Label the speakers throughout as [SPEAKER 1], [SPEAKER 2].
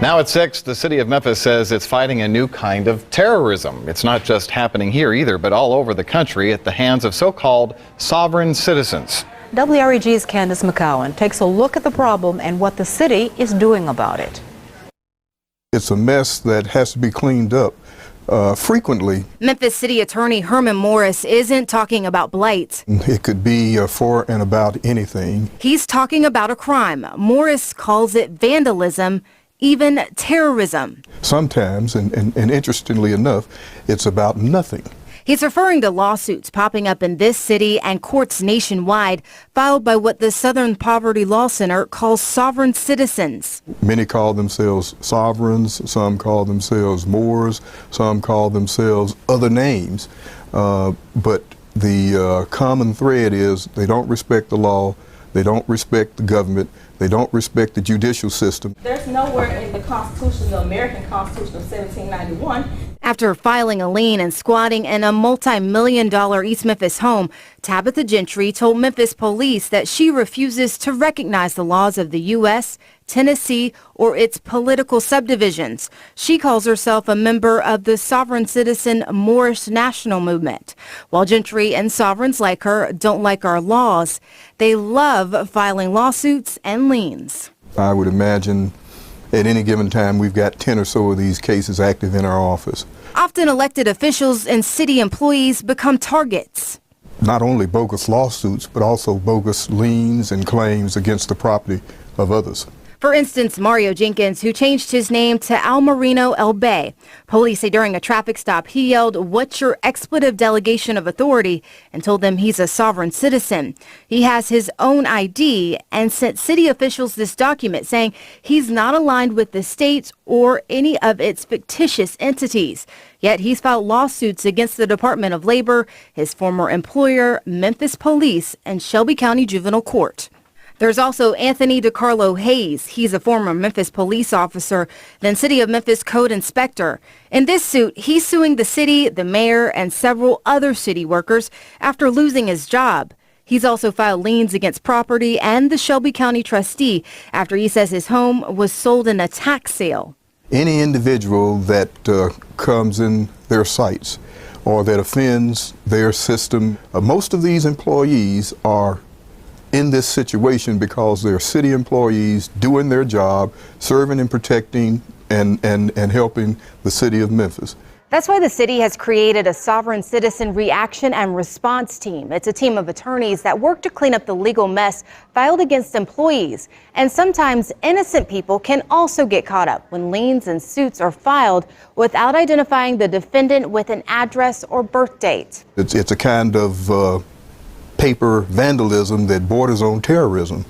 [SPEAKER 1] Now at 6, the city of Memphis says it's fighting a new kind of terrorism. It's not just happening here either, but all over the country at the hands of so-called sovereign citizens.
[SPEAKER 2] WREG's Candace McCowan takes a look at the problem and what the city is doing about it.
[SPEAKER 3] It's a mess that has to be cleaned up frequently.
[SPEAKER 4] Memphis City Attorney Herman Morris isn't talking about blight.
[SPEAKER 3] It could be for and about anything.
[SPEAKER 4] He's talking about a crime. Morris calls it vandalism, even terrorism.
[SPEAKER 3] Sometimes, and interestingly enough, it's about nothing.
[SPEAKER 4] He's referring to lawsuits popping up in this city and courts nationwide filed by what the Southern Poverty Law Center calls sovereign citizens.
[SPEAKER 3] Many call themselves sovereigns, some call themselves Moors, some call themselves other names. But the common thread is they don't respect the law, they don't respect the government, they don't respect the judicial system.
[SPEAKER 5] There's nowhere in the Constitution, the American Constitution of 1791.
[SPEAKER 4] After filing a lien and squatting in a multi-million-dollar East Memphis home, Tabitha Gentry told Memphis police that she refuses to recognize the laws of the U.S., Tennessee, or its political subdivisions. She calls herself a member of the sovereign citizen Moorish national movement. While Gentry and sovereigns like her don't like our laws, they love filing lawsuits and liens.
[SPEAKER 3] I would imagine at any given time we've got 10 or so of these cases active in our office.
[SPEAKER 4] Often elected officials and city employees become targets.
[SPEAKER 3] Not only bogus lawsuits, but also bogus liens and claims against the property of others.
[SPEAKER 4] For instance, Mario Jenkins, who changed his name to Moreno Bey. Police say during a traffic stop, he yelled, "What's your expletive delegation of authority?" and told them he's a sovereign citizen. He has his own ID and sent city officials this document saying he's not aligned with the state or any of its fictitious entities. Yet he's filed lawsuits against the Department of Labor, his former employer, Memphis Police, and Shelby County Juvenile Court. There's also Anthony DeCarlo Hayes. He's a former Memphis police officer, then City of Memphis code inspector. In this suit, he's suing the city, the mayor, and several other city workers after losing his job. He's also filed liens against property and the Shelby County trustee after he says his home was sold in a tax sale.
[SPEAKER 3] Any individual that comes in their sights or that offends their system, most of these employees are in this situation because they're city employees doing their job, serving and protecting and helping the city of Memphis.
[SPEAKER 4] That's why the city has created a sovereign citizen reaction and response team. It's a team of attorneys that work to clean up the legal mess filed against employees. And sometimes innocent people can also get caught up when liens and suits are filed without identifying the defendant with an address or birth date.
[SPEAKER 3] It's a kind of paper vandalism that borders on terrorism,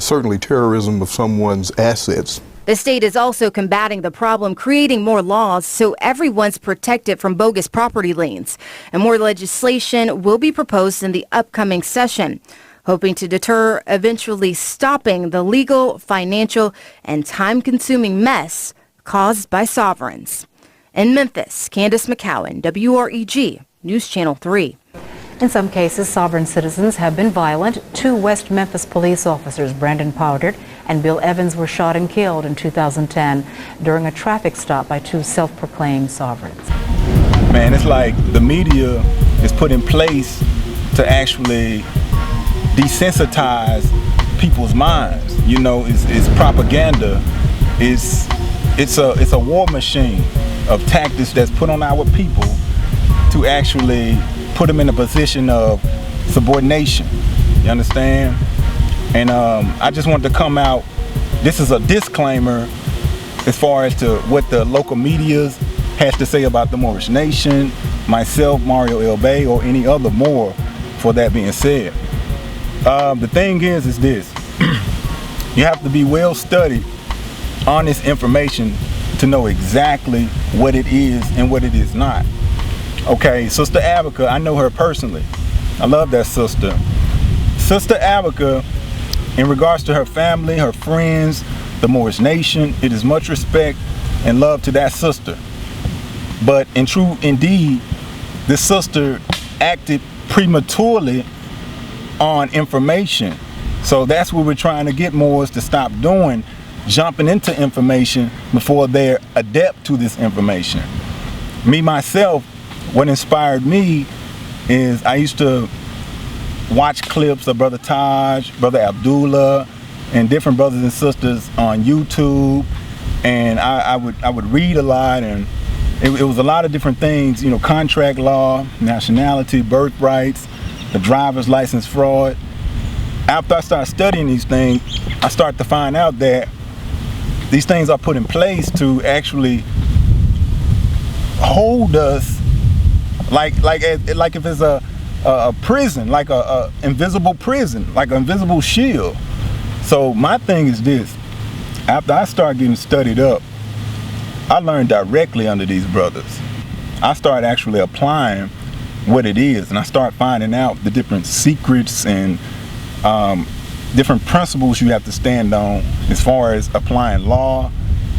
[SPEAKER 3] certainly terrorism of someone's assets.
[SPEAKER 4] The state is also combating the problem, creating more laws so everyone's protected from bogus property liens. And more legislation will be proposed in the upcoming session, hoping to deter eventually stopping the legal, financial, and time-consuming mess caused by sovereigns. In Memphis, Candace McCowan, WREG, News Channel 3.
[SPEAKER 2] In some cases, sovereign citizens have been violent. 2 West Memphis police officers, Brandon Powdert and Bill Evans, were shot and killed in 2010 during a traffic stop by 2 self-proclaimed sovereigns.
[SPEAKER 6] Man, it's like the media is put in place to actually desensitize people's minds. You know, it's propaganda. It's a war machine of tactics that's put on our people to actually put them in a position of subordination. You understand? And I just wanted to come out. This is a disclaimer as far as to what the local media has to say about the Moorish Nation, myself, Mario Bey, or any other Moor, for that being said. The thing is this. You have to be well studied, honest information to know exactly what it is and what it is not. Okay, Sister Abaca, I know her personally. I love that sister. Sister Abaca, in regards to her family, her friends, the Moorish Nation, it is much respect and love to that sister. But in true indeed, this sister acted prematurely on information. So that's what we're trying to get Moors to stop doing, jumping into information before they're adept to this information. Me, myself, what inspired me is I used to watch clips of Brother Taj, Brother Abdullah, and different brothers and sisters on YouTube, and I would read a lot, and it was a lot of different things, you know, contract law, nationality, birthrights, the driver's license fraud. After I started studying these things, I started to find out that these things are put in place to actually hold us like if it's a prison, like a invisible prison, like an invisible shield. So my thing is this: after I started getting studied up, I learned directly under these brothers. I started actually applying what it is, and I started finding out the different secrets and different principles you have to stand on as far as applying law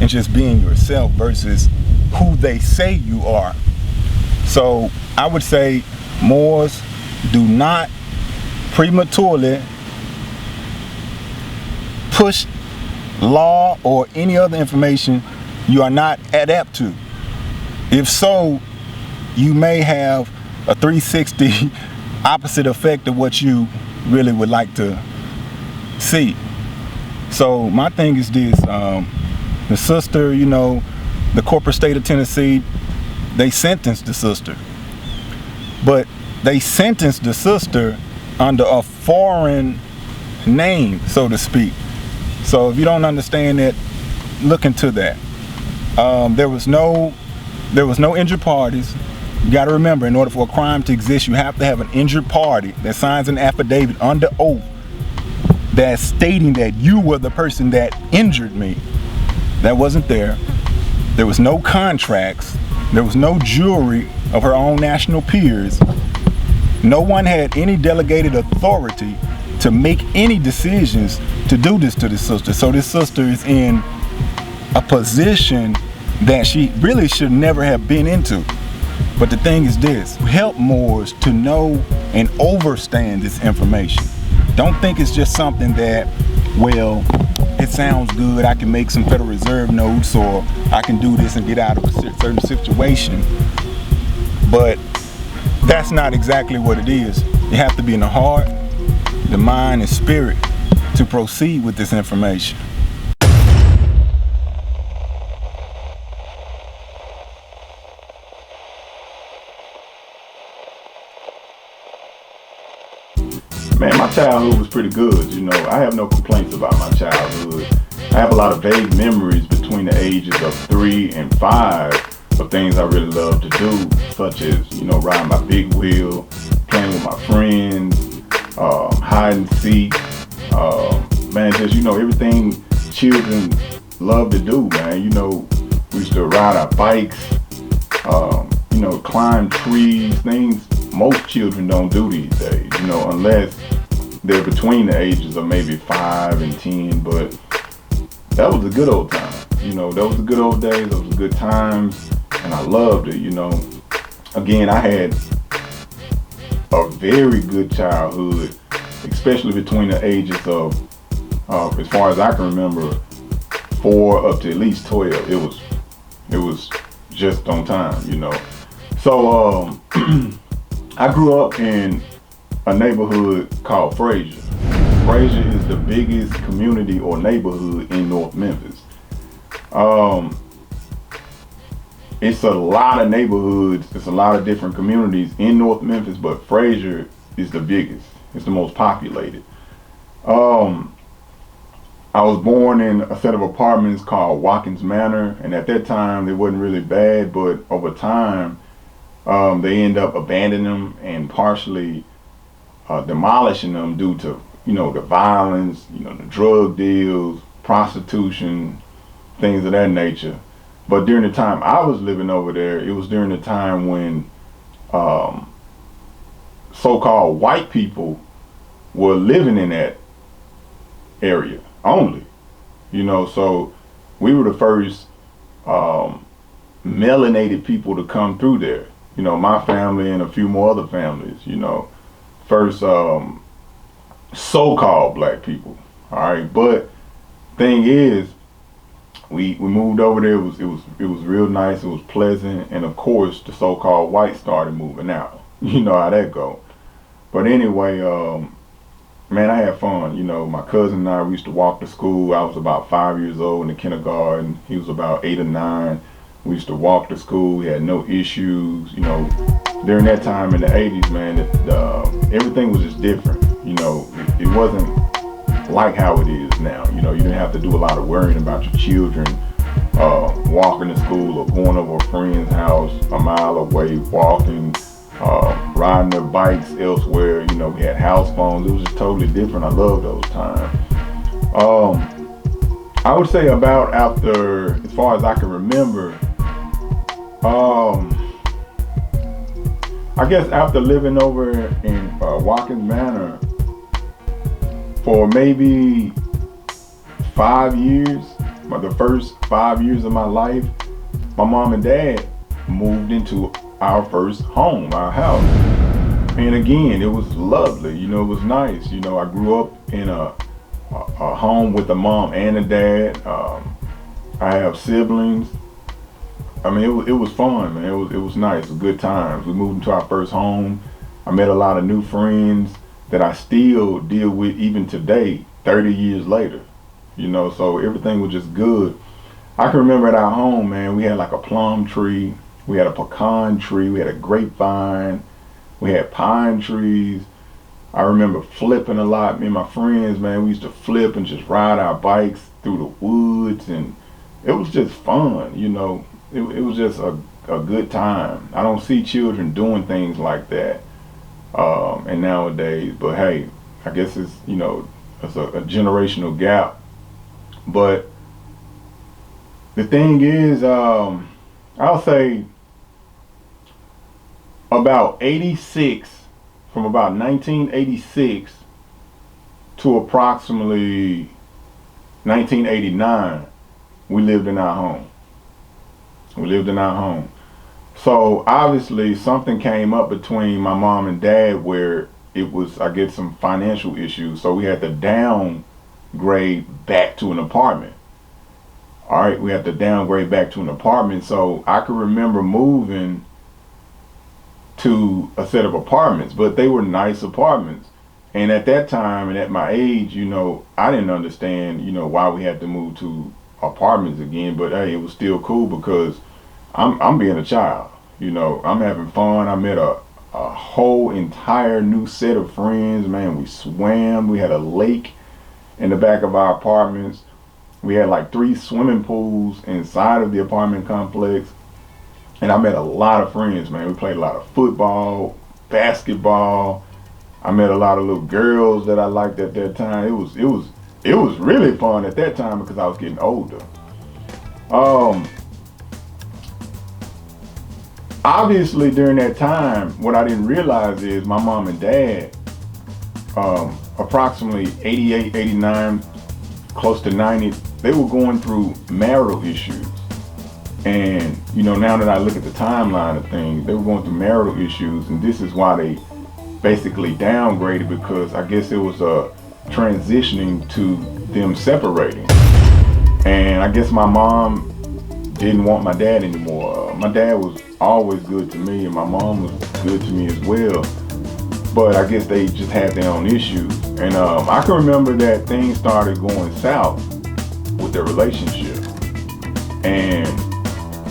[SPEAKER 6] and just being yourself versus who they say you are. So I would say, Moors, do not prematurely push law or any other information you are not adept to. If so, you may have a 360 opposite effect of what you really would like to see. So my thing is this: the sister, you know, the corporate state of Tennessee, they sentenced the sister, but they sentenced the sister under a foreign name, so to speak. So if you don't understand that, look into that. There was no injured parties. You got to remember, in order for a crime to exist, you have to have an injured party that signs an affidavit under oath that's stating that you were the person that injured me. That wasn't there. There was no contracts. There was no jury of her own national peers. No one had any delegated authority to make any decisions to do this to this sister. So this sister is in a position that she really should never have been into. But the thing is this: help Moors to know and understand this information. Don't think it's just something that, well, it sounds good, I can make some Federal Reserve notes, or I can do this and get out of a certain situation. But that's not exactly what it is. You have to be in the heart, the mind, and spirit to proceed with this information. Man, my childhood was pretty good, you know. I have no complaints about my childhood. I have a lot of vague memories between the ages of 3 and 5 of things I really loved to do, such as, you know, riding my big wheel, playing with my friends, hide and seek, man, just, you know, everything children love to do, man. You know, we used to ride our bikes, you know, climb trees, things most children don't do these days, you know, unless they're between the ages of maybe 5 and 10, but that was a good old time, you know, that was the good old days, those were good times, and I loved it, you know. Again, I had a very good childhood, especially between the ages of, as far as I can remember, 4 up to at least 12. It was just on time, you know. So, I grew up in a neighborhood called Frazier. Frazier is the biggest community or neighborhood in North Memphis. It's a lot of neighborhoods, it's a lot of different communities in North Memphis, but Frazier is the biggest. It's the most populated. I was born in a set of apartments called Watkins Manor, and at that time they wasn't really bad, but over time they end up abandoning them and partially demolishing them due to, you know, the violence, you know, the drug deals, prostitution, things of that nature. But during the time I was living over there, it was during the time when so-called white people were living in that area only, you know. So we were the first melanated people to come through there. You know, my family and a few more other families, you know, first so-called black people, all right? But thing is,
[SPEAKER 7] we moved over there. It was real nice. It was pleasant, and of course the so-called whites started moving out. You know how that go. But anyway, man, I had fun. You know, my cousin and I, we used to walk to school. I was about 5 years old in the kindergarten. He was about 8 or 9. We used to walk to school. We had no issues. You know, during that time in the 80s, man, everything was just different. You know, it wasn't like how it is now. You know, you didn't have to do a lot of worrying about your children walking to school or going over a friend's house a mile away, walking, riding their bikes elsewhere. You know, we had house phones. It was just totally different. I love those times. I would say about after, as far as I can remember, I guess after living over in Watkins Manor for maybe 5 years, the first 5 years of my life, my mom and dad moved into our first home, our house. And again, it was lovely, you know, it was nice. You know, I grew up in a home with a mom and a dad. I have siblings. I mean, it was fun, man. It was nice. It was good times. We moved into our first home. I met a lot of new friends that I still deal with even today, 30 years later. You know, so everything was just good. I can remember at our home, man, we had like a plum tree, we had a pecan tree, we had a grapevine, we had pine trees. I remember flipping a lot. Me and my friends, man, we used to flip and just ride our bikes through the woods, and it was just fun, you know. It was just a good time. I don't see children doing things like that and nowadays, but hey, I guess it's, you know, it's a generational gap. But the thing is, I'll say about 86, from about 1986 to approximately 1989, we lived in our home. We lived in our home. So obviously something came up between my mom and dad where it was, I guess, some financial issues. So we had to downgrade back to an apartment. All right, we had to downgrade back to an apartment. So I could remember moving to a set of apartments, but they were nice apartments. And at that time and at my age, you know, I didn't understand, you know, why we had to move to apartments again. But hey, it was still cool because I'm being a child, you know, I'm having fun. I met a whole entire new set of friends, man. We swam. We had a lake in the back of our apartments. We had like 3 swimming pools inside of the apartment complex. And I met a lot of friends, man. We played a lot of football, basketball. I met a lot of little girls that I liked at that time. It was really fun at that time because I was getting older. Obviously during that time, what I didn't realize is my mom and dad, approximately 88, 89, close to 90, they were going through marital issues. And, you know, now that I look at the timeline of things, they were going through marital issues, and this is why they basically downgraded, because I guess it was transitioning to them separating. And I guess my mom didn't want my dad anymore. My dad was always good to me, and my mom was good to me as well. But I guess they just had their own issues. And I can remember that things started going south with their relationship. And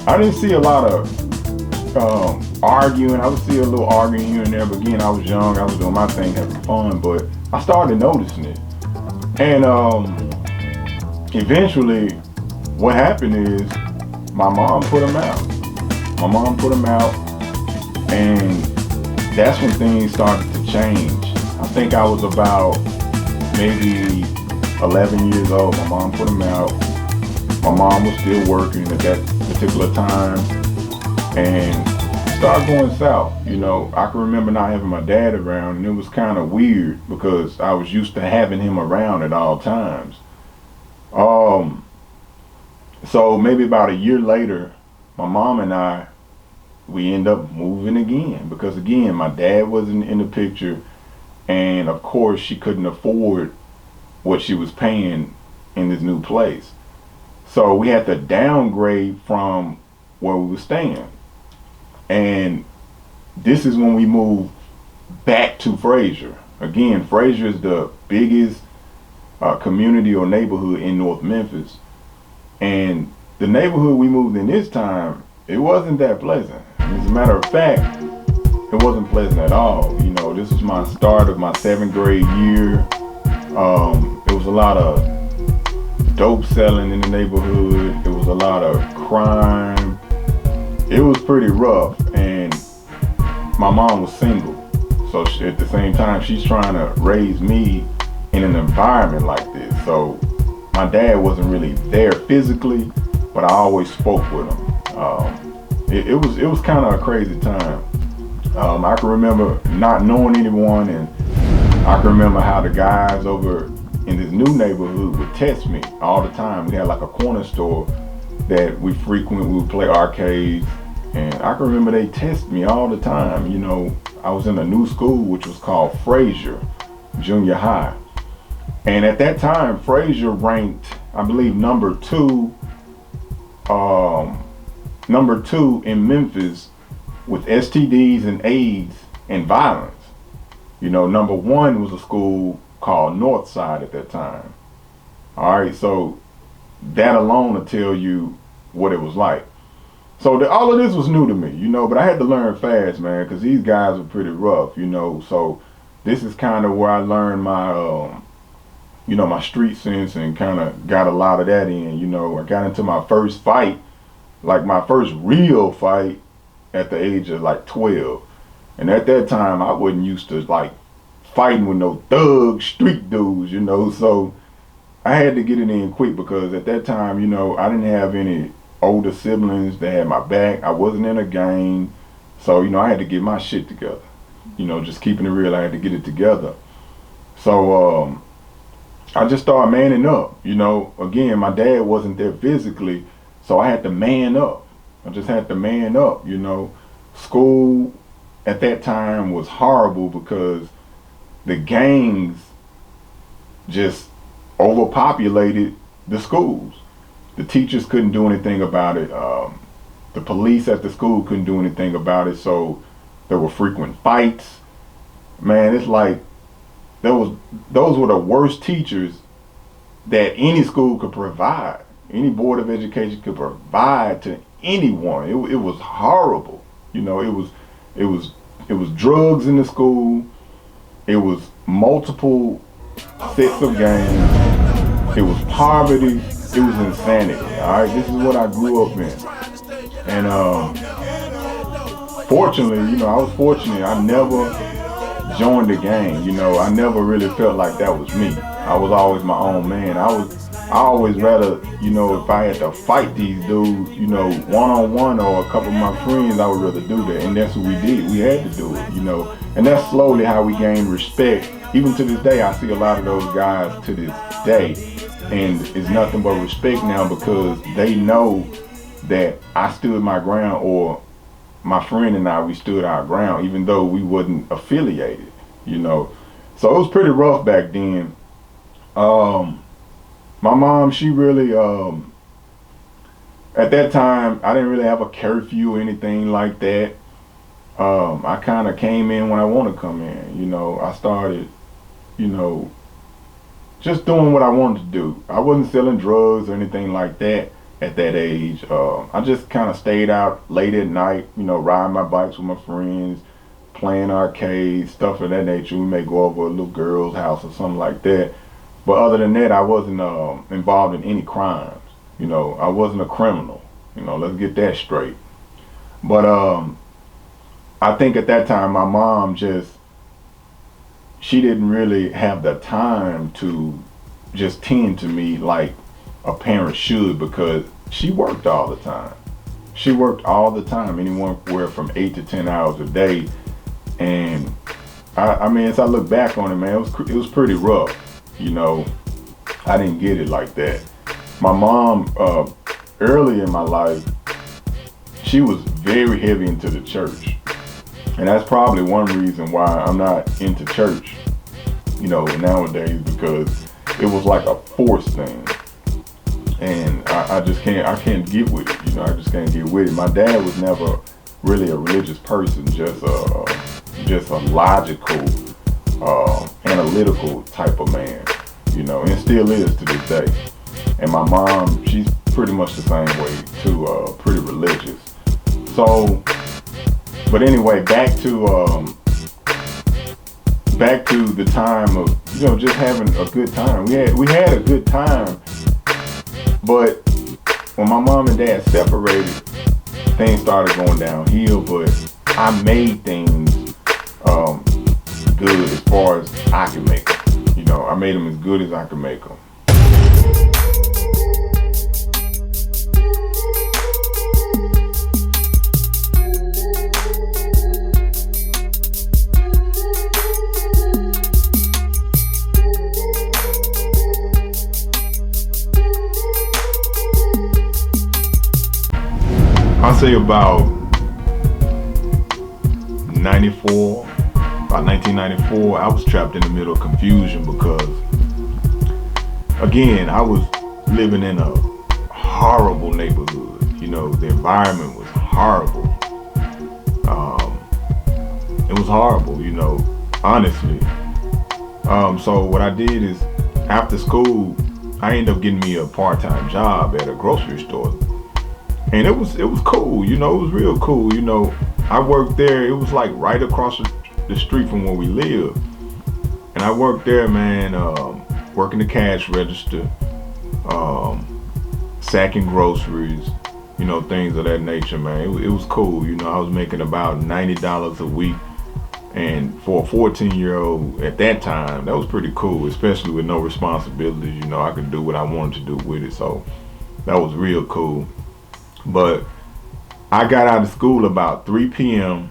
[SPEAKER 7] I didn't see a lot of arguing. I would see a little arguing here and there, but again, I was young, I was doing my thing, having fun, but I started noticing it. And eventually, what happened is my mom put him out. My mom put him out, and that's when things started to change. I think I was about maybe 11 years old. My mom put him out. My mom was still working at that particular time, and started going south. You know, I can remember not having my dad around, and it was kind of weird because I was used to having him around at all times. So maybe about a year later, my mom and we end up moving again, because again, my dad wasn't in the picture, and of course she couldn't afford what she was paying in this new place. So we had to downgrade from where we were staying. And this is when we moved back to Frazier. Again, Frazier is the biggest community or neighborhood in North Memphis. And the neighborhood we moved in this time, it wasn't that pleasant. As a matter of fact, it wasn't pleasant at all. You know, this was my start of my 7th grade year. It was a lot of dope selling in the neighborhood. It was a lot of crime. It was pretty rough. And my mom was single. So at the same time, she's trying to raise me in an environment like this. So my dad wasn't really there physically, but I always spoke with him. It was kind of a crazy time. I can remember not knowing anyone, and I can remember how the guys over in this new neighborhood would test me all the time. We had like a corner store that we would play arcades, and I can remember they test me all the time. You know, I was in a new school which was called Frazier Junior High. And at that time, Frazier ranked, I believe, number two in Memphis with STDs and AIDS and violence. You know, number 1 was a school called Northside at that time. All right, so that alone will tell you what it was like. So all of this was new to me, you know, but I had to learn fast, man, because these guys were pretty rough, you know. So this is kind of where I learned my, you know, my street sense, and kind of got a lot of that in. You know, I got into my first fight, like my first real fight, at the age of like 12. And at that time, I wasn't used to like fighting with no thug street dudes, you know. So I had to get it in quick, because at that time, you know, I didn't have any older siblings that had my back. I wasn't in a gang. So, you know, I had to get my shit together. You know, just keeping it real, I had to get it together. So I just started manning up. You know, again, my dad wasn't there physically, so I had to man up. I just had to man up, you know. School at that time was horrible because the gangs just overpopulated the schools. The teachers couldn't do anything about it. The police at the school couldn't do anything about it, so there were frequent fights. Man, it's like those were the worst teachers that any school could provide. Any board of education could provide to anyone. It was horrible. You know, it was drugs in the school. It was multiple sets of gangs. It was poverty. It was insanity. All right, this is what I grew up in. And fortunately, you know, I was fortunate. I never joined the gang. You know, I never really felt like that was me. I was always my own man. I always rather, you know, if I had to fight these dudes, you know, one-on-one or a couple of my friends, I would rather do that. And that's what we did. We had to do it, you know. And that's slowly how we gained respect. Even to this day, I see a lot of those guys to this day. And it's nothing but respect now, because they know that I stood my ground, or my friend and I, we stood our ground, even though we wasn't affiliated, you know. So it was pretty rough back then. My mom, she really, at that time, I didn't really have a curfew or anything like that. I kind of came in when I want to come in, you know. I started, you know, just doing what I wanted to do. I wasn't selling drugs or anything like that at that age. I just kind of stayed out late at night, you know, riding my bikes with my friends, playing arcades, stuff of that nature. We may go over a little girl's house or something like that. But other than that, I wasn't involved in any crimes. You know, I wasn't a criminal. You know, let's get that straight. But I think at that time, my mom she didn't really have the time to just tend to me like a parent should, because she worked all the time. She worked all the time, anywhere from 8 to 10 hours a day. And I mean, as I look back on it, man, it was pretty rough. You know, I didn't get it like that. My mom, early in my life, she was very heavy into the church. And that's probably one reason why I'm not into church, you know, nowadays, because it was like a forced thing. and I just can't. I can't get with it. You know, I just can't get with it. My dad was never really a religious person, just a logical, analytical type of man. You know, and still is to this day. And my mom, she's pretty much the same way too, pretty religious. So, but anyway, back to the time of, you know, just having a good time. We had a good time, but when my mom and dad separated, things started going downhill. But I made things good as far as I could make them. You know, I made them as good as I could make them. I'll say about 1994, I was trapped in the middle of confusion because, again, I was living in a horrible neighborhood. You know, the environment was horrible. It was horrible, you know, honestly. So what I did is, after school, I ended up getting me a part-time job at a grocery store. And it was cool, you know, it was real cool. You know, I worked there, it was like right across the street from where we live. And I worked there, man, working the cash register, sacking groceries, you know, things of that nature, man. It was cool, you know, I was making about $90 a week. And for a 14-year-old at that time, that was pretty cool, especially with no responsibilities. You know, I could do what I wanted to do with it, so that was real cool. But I got out of school about 3 p.m.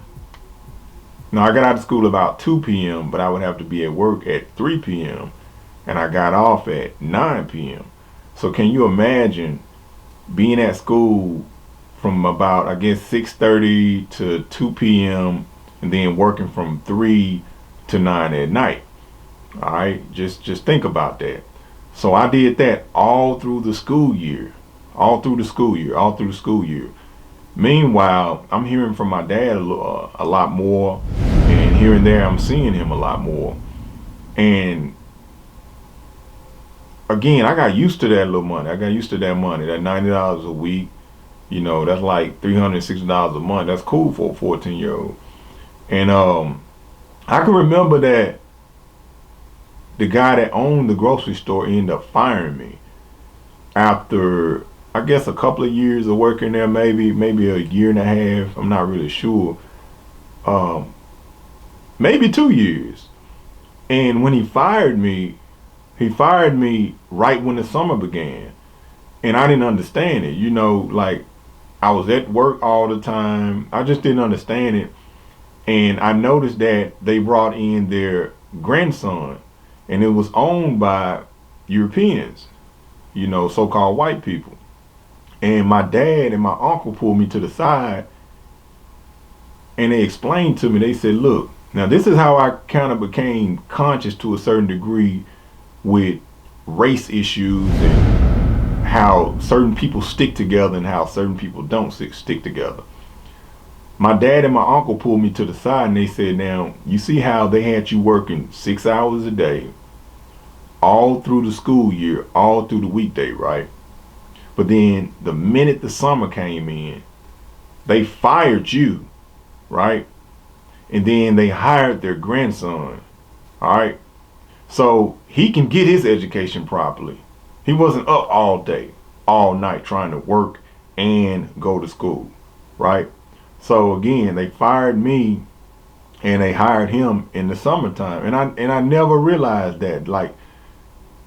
[SPEAKER 7] No, I got out of school about 2 p.m., but I would have to be at work at 3 p.m. And I got off at 9 p.m. So can you imagine being at school from about, I guess, 6:30 to 2 p.m. and then working from 3 to 9 at night? All right, just think about that. So I did that all through the school year. All through the school year. Meanwhile, I'm hearing from my dad a lot more, and here and there I'm seeing him a lot more. And again, I got used to that little money. I got used to that money, that $90 a week. You know, that's like $360 a month. That's cool for a 14-year-old. And I can remember that the guy that owned the grocery store ended up firing me after, I guess, a couple of years of working there, maybe a year and a half. I'm not really sure. Maybe 2 years. And when he fired me right when the summer began. And I didn't understand it. You know, like, I was at work all the time. I just didn't understand it. And I noticed that they brought in their grandson, and it was owned by Europeans, you know, so-called white people. And my dad and my uncle pulled me to the side, and they explained to me, they said, look, now this is how I kind of became conscious to a certain degree with race issues and how certain people stick together and how certain people don't stick together. My dad and my uncle pulled me to the side and they said, now, you see how they had you working 6 hours a day, all through the school year, all through the weekday, right? But then the minute the summer came in, they fired you, right? And then they hired their grandson, all right? So he can get his education properly. He wasn't up all day, all night trying to work and go to school, right? So again, they fired me and they hired him in the summertime. And I never realized that, like,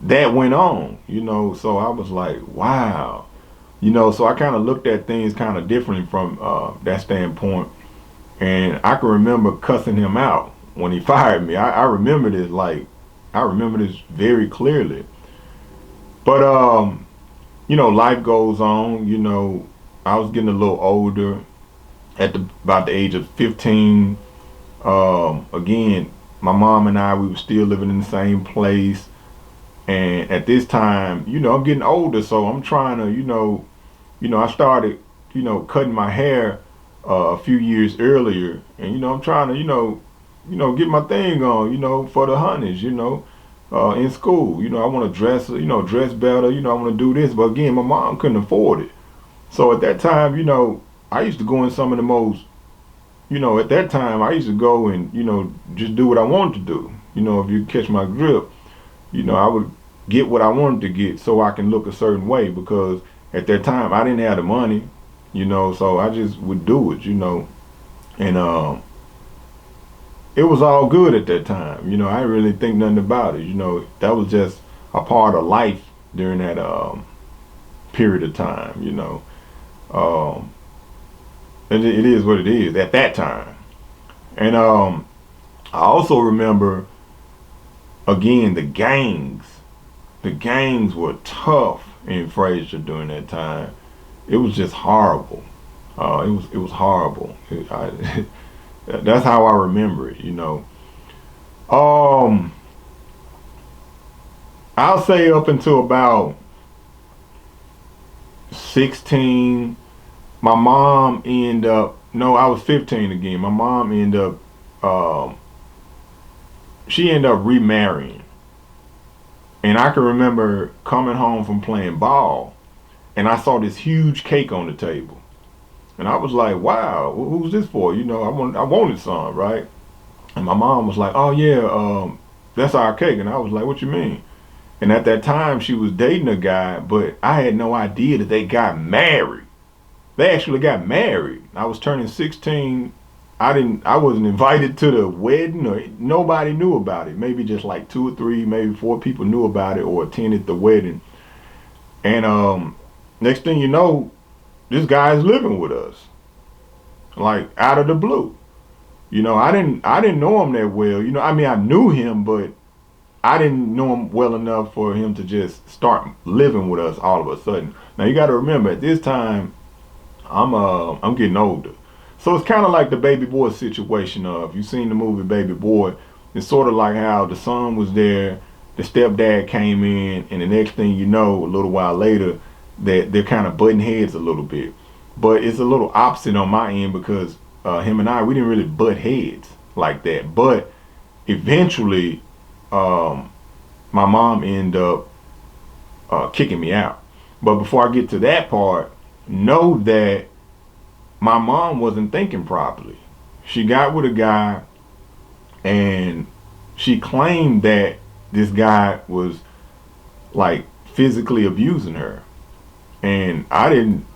[SPEAKER 7] that went on, you know. So I was like, wow. You know, so I kind of looked at things kind of differently from that standpoint. And I can remember cussing him out when he fired me. I remember this, like, I remember this very clearly. But, you know, life goes on. You know, I was getting a little older at about the age of 15. Again, my mom and I, we were still living in the same place. And at this time, I'm getting older, so I'm trying to, I started, cutting my hair a few years earlier, and I'm trying to, get my thing on, for the honeys, in school. I want to dress, dress better. I want to do this, but again, my mom couldn't afford it. So at that time, I used to go in some of the most, at that time, I used to go and, just do what I wanted to do. If you catch my grip, I would get what I wanted to get so I can look a certain way, because at that time I didn't have the money, so I just would do it, and it was all good at that time. I didn't really think nothing about it. That was just a part of life during that period of time. And it is what it is at that time. And I also remember, again, the gangs. The gangs were tough in Fraser during that time. It was just horrible. It was horrible. That's how I remember it. I'll say up until about 16, my mom ended up. No, I was 15 again. My mom ended up. She ended up remarrying. And I can remember coming home from playing ball, and I saw this huge cake on the table. And I was like, wow, who's this for? I wanted some, right? And my mom was like, oh yeah, that's our cake. And I was like, what you mean? And at that time, she was dating a guy, but I had no idea that they got married. They actually got married. I was turning 16. I wasn't invited to the wedding, or nobody knew about it. Maybe just like 2 or 3, maybe 4 people knew about it or attended the wedding. And next thing you know, this guy is living with us, like out of the blue. I didn't know him that well. I knew him, but I didn't know him well enough for him to just start living with us all of a sudden. Now you got to remember, at this time, I'm getting older. So it's kind of like the Baby Boy situation. If you've seen the movie Baby Boy, it's sort of like how the son was there, the stepdad came in, and the next thing you know, a little while later, that they're kind of butting heads a little bit. But it's a little opposite on my end, because him and I, we didn't really butt heads like that. But eventually, my mom ended up kicking me out. But before I get to that part, know that my mom wasn't thinking properly. She got with a guy, and she claimed that this guy was like physically abusing her, and I didn't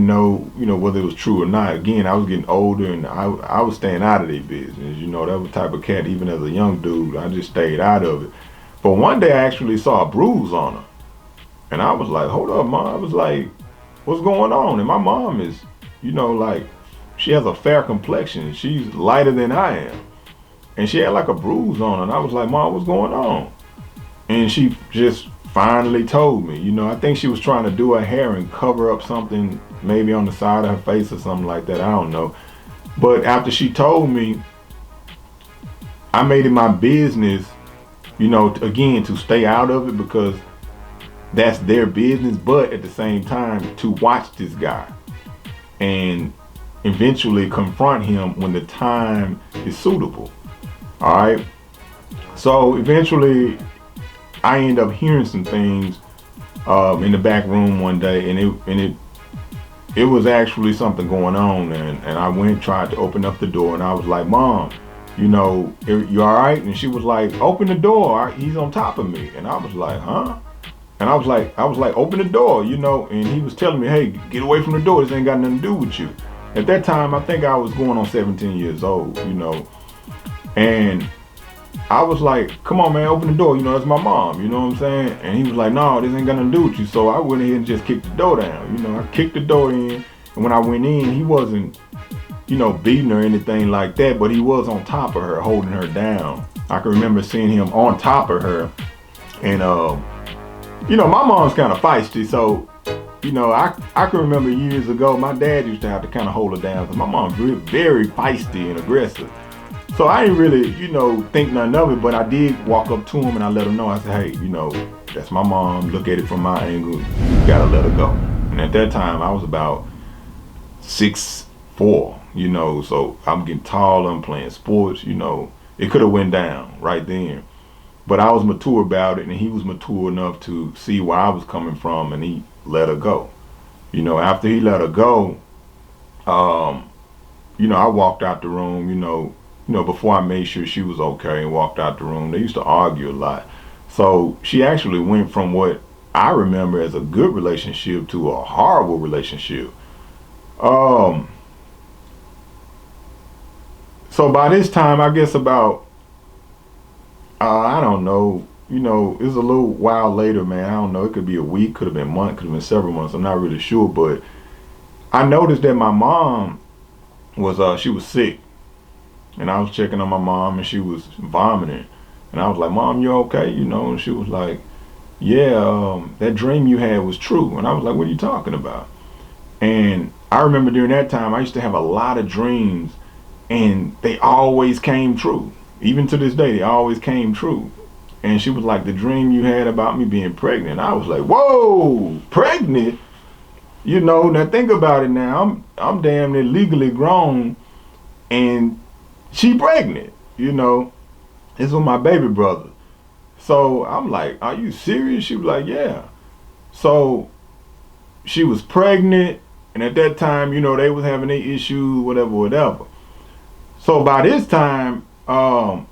[SPEAKER 7] know, whether it was true or not. Again, I was getting older, and I was staying out of their business. That was the type of cat, even as a young dude, I just stayed out of it. But one day I actually saw a bruise on her, and I was like, hold up, Mom. I was like, what's going on? And my mom is, like, she has a fair complexion. She's lighter than I am. And she had like a bruise on her. And I was like, Mom, what's going on? And she just finally told me. I think she was trying to do her hair and cover up something, maybe on the side of her face or something like that. I don't know. But after she told me, I made it my business, again, to stay out of it, because that's their business, but at the same time to watch this guy and eventually confront him when the time is suitable. All right. So eventually I end up hearing some things in the back room one day, and it was actually something going on, and I went and tried to open up the door, and I was like, Mom, you all right? And she was like, open the door, he's on top of me. And I was like, huh? And I was like, open the door, and he was telling me, hey, get away from the door. This ain't got nothing to do with you. At that time, I think I was going on 17 years old, and I was like, come on, man, open the door. That's my mom, you know what I'm saying? And he was like, no, this ain't got nothing to do with you. So I went ahead and just kicked the door down. I kicked the door in, and when I went in, he wasn't, beating her or anything like that, but he was on top of her, holding her down. I can remember seeing him on top of her, and my mom's kind of feisty, so, I can remember years ago, my dad used to have to kind of hold her down, because my mom's very feisty and aggressive. So I didn't really, think nothing of it, but I did walk up to him and I let him know. I said, hey, that's my mom. Look at it from my angle. You gotta let her go. And at that time, I was about 6'4", so I'm getting taller, I'm playing sports, It could have went down right then. But I was mature about it, and he was mature enough to see where I was coming from, and he let her go. After he let her go, I walked out the room, before I made sure she was okay and walked out the room. They used to argue a lot. So she actually went from what I remember as a good relationship to a horrible relationship. So by this time, I guess about, I don't know, it was a little while later, man. I don't know, it could be a week, could have been a month, could have been several months. I'm not really sure, but I noticed that my mom was, she was sick. And I was checking on my mom and she was vomiting. And I was like, Mom, you okay? And she was like, yeah, that dream you had was true. And I was like, what are you talking about? And I remember during that time, I used to have a lot of dreams and they always came true. Even to this day, they always came true. And she was like, the dream you had about me being pregnant. I was like, whoa, pregnant? Now think about it now. I'm damn near legally grown and she pregnant, It's with my baby brother. So I'm like, are you serious? She was like, yeah. So she was pregnant, and at that time, they was having their issues, whatever. So by this time, I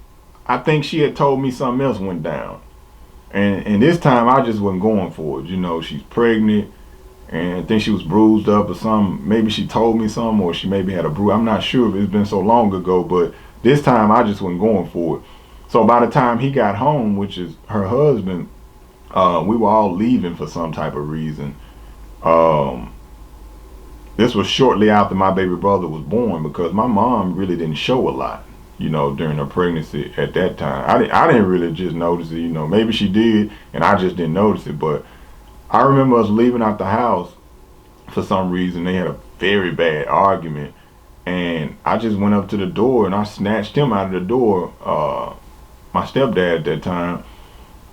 [SPEAKER 7] think she had told me something else went down. And this time I just wasn't going for it. She's pregnant, and I think she was bruised up or something. Maybe she told me something, or she maybe had a bruise. I'm not sure, it's been so long ago, but this time I just wasn't going for it. So by the time he got home, which is her husband, we were all leaving for some type of reason. This was shortly after my baby brother was born, because my mom really didn't show a lot, during her pregnancy at that time. I didn't really just notice it, maybe she did and I just didn't notice it. But I remember us leaving out the house for some reason. They had a very bad argument, and I just went up to the door and I snatched him out of the door, my stepdad at that time,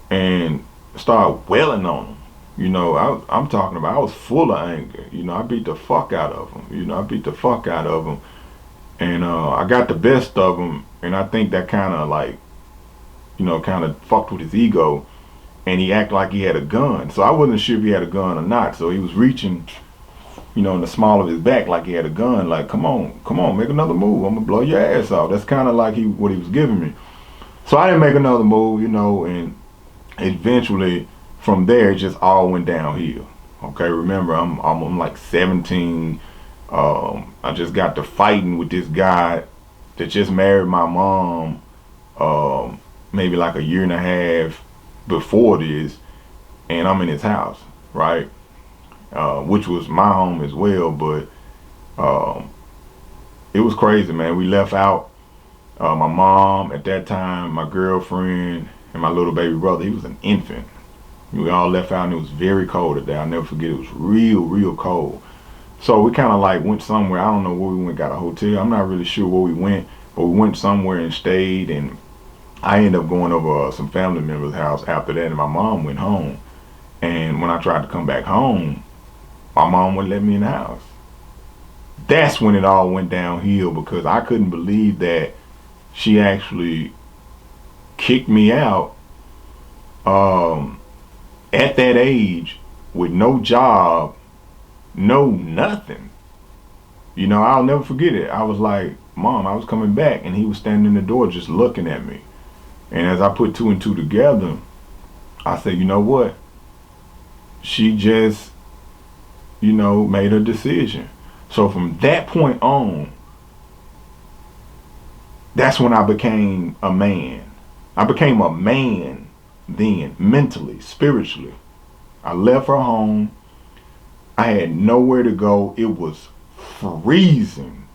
[SPEAKER 7] and started wailing on him. I'm talking about, I was full of anger. I beat the fuck out of him. And I got the best of him, and I think that kind of fucked with his ego, and he acted like he had a gun. So I wasn't sure if he had a gun or not. So he was reaching, in the small of his back like he had a gun, like, come on, make another move. I'm gonna blow your ass off. That's kind of like what he was giving me. So I didn't make another move, and eventually from there it just all went downhill. Okay, remember I'm like 17. I just got to fighting with this guy that just married my mom, maybe like a year and a half before this, and I'm in his house, right? Which was my home as well, but it was crazy, man. We left out. My mom at that time, my girlfriend, and my little baby brother. He was an infant. We all left out, and it was very cold that day. I'll never forget. It was real cold. So we kind of like went somewhere. I don't know where we went. Got a hotel. I'm not really sure where we went, but we went somewhere and stayed. And I ended up going over some family members' house after that, and my mom went home. And when I tried to come back home, my mom wouldn't let me in the house. That's when it all went downhill, because I couldn't believe that she actually kicked me out at that age with no job, no nothing. I'll never forget it. I was like, Mom, I was coming back, and he was standing in the door just looking at me. And as I put two and two together, I said, you know what? She just, made her decision. So from that point on, that's when I became a man. I became a man then, mentally, spiritually. I left her home. I had nowhere to go. It was freezing.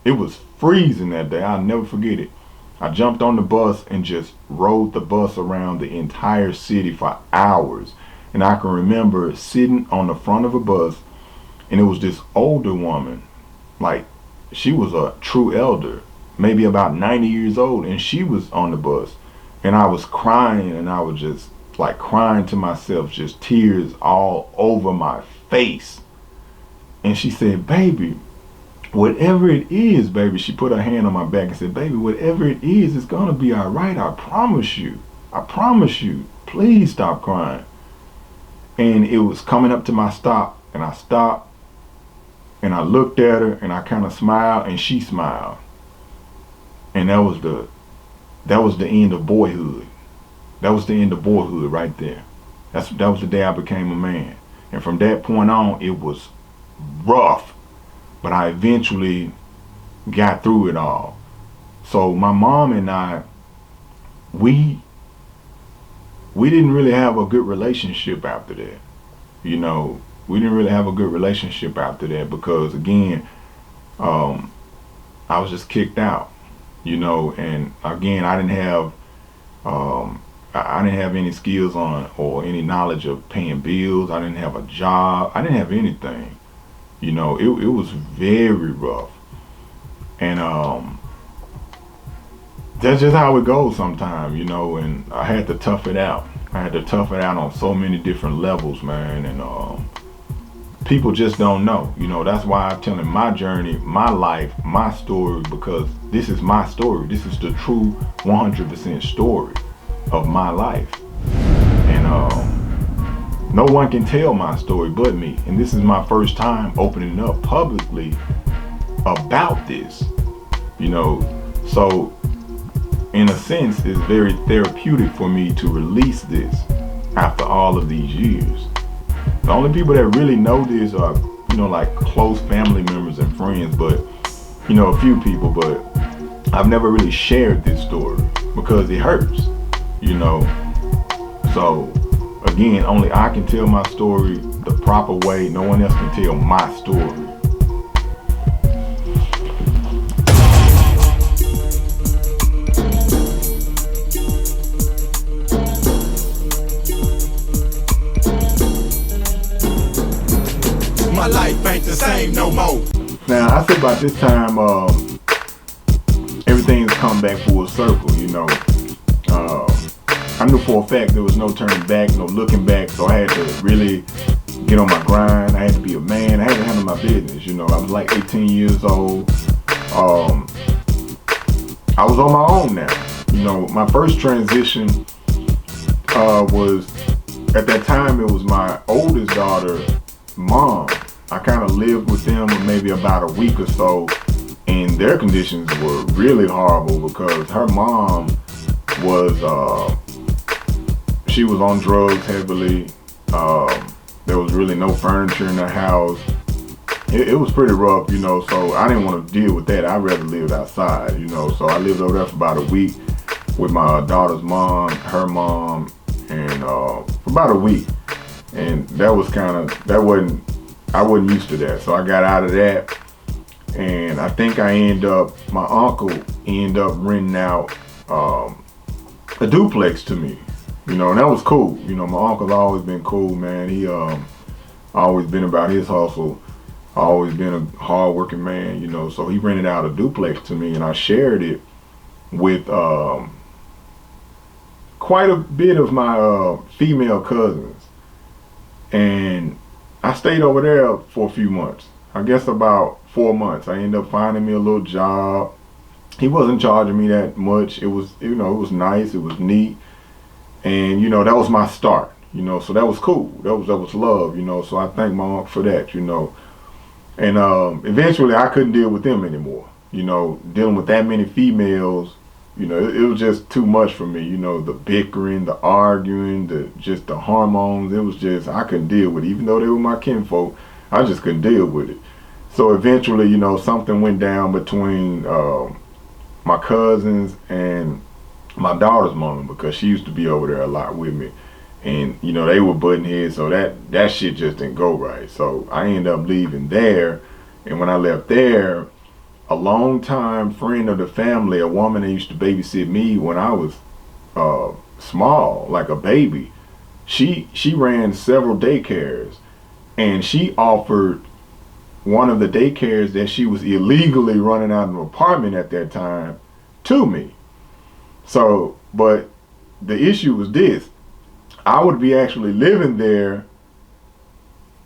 [SPEAKER 7] It was freezing that day. I'll never forget it. I jumped on the bus and just rode the bus around the entire city for hours. And I can remember sitting on the front of a bus, and it was this older woman, like she was a true elder, maybe about 90 years old, and she was on the bus. And I was crying, and I was just like crying to myself, just tears all over my face. And she said, baby, whatever it is, baby, she put her hand on my back and said, baby, whatever it is, it's gonna be all right. I promise you. I promise you. Please stop crying. And it was coming up to my stop, and I stopped, and I looked at her, and I kind of smiled, and she smiled. And that was the end of boyhood. That was the end of boyhood right there. That was the day I became a man. And from that point on, it was rough, but I eventually got through it all. So my mom and I, we didn't really have a good relationship after that. You know, we didn't really have a good relationship after that because, again, I was just kicked out, you know, and again, I didn't have any skills on or any knowledge of paying bills. I didn't have a job. I didn't have anything. You know, it was very rough. And that's just how it goes sometimes, you know, and I had to tough it out. I had to tough it out on so many different levels, man, and people just don't know. You know, that's why I'm telling my journey, my life, my story, because this is my story. This is the true 100% story of my life. And no one can tell my story but me. And this is my first time opening up publicly about this, you know. So in a sense, it's very therapeutic for me to release this after all of these years. The only people that really know this are, you know, like close family members and friends, but, you know, a few people, but I've never really shared this story because it hurts, you know. So again, only I can tell my story the proper way. No one else can tell my story.
[SPEAKER 8] My life ain't the same no more.
[SPEAKER 7] Now, I say about this time, everything's come back full circle, you know. I knew for a fact there was no turning back, no looking back, so I had to really get on my grind. I had to be a man. I had to handle my business, you know. I was like 18 years old. I was on my own now. You know, my first transition was, at that time, it was my oldest daughter's mom. I kind of lived with them for maybe about a week or so, and their conditions were really horrible because her mom was, she was on drugs heavily. There was really no furniture in the house. It was pretty rough, you know, so I didn't want to deal with that. I'd rather live outside, you know, so I lived over there for about a week with my daughter's mom, her mom, and for about a week. And that was kind of, I wasn't used to that. So I got out of that, and I think my uncle ended up renting out a duplex to me, you know, and that was cool. You know, my uncle's always been cool, man. He always been about his hustle, always been a hard-working man, you know, so he rented out a duplex to me, and I shared it with quite a bit of my female cousins. And I stayed over there for a few months. I guess about 4 months. I ended up finding me a little job. He wasn't charging me that much. It was, you know, it was nice. It was neat. And, you know, that was my start, you know, so that was cool. That was love, you know, so I thank my uncle for that, you know. And eventually I couldn't deal with them anymore, you know, dealing with that many females. You know, it was just too much for me, you know, the bickering, the arguing, just the hormones. It was just, I couldn't deal with it. Even though they were my kinfolk, I just couldn't deal with it. So eventually, you know, something went down between my cousins and my daughter's mom, because she used to be over there a lot with me. And, you know, they were butting heads, so that shit just didn't go right. So I ended up leaving there. And when I left there, a longtime friend of the family, a woman that used to babysit me when I was small, like a baby, she ran several daycares, and she offered one of the daycares that she was illegally running out of an apartment at that time to me. So, but the issue was this: I would be actually living there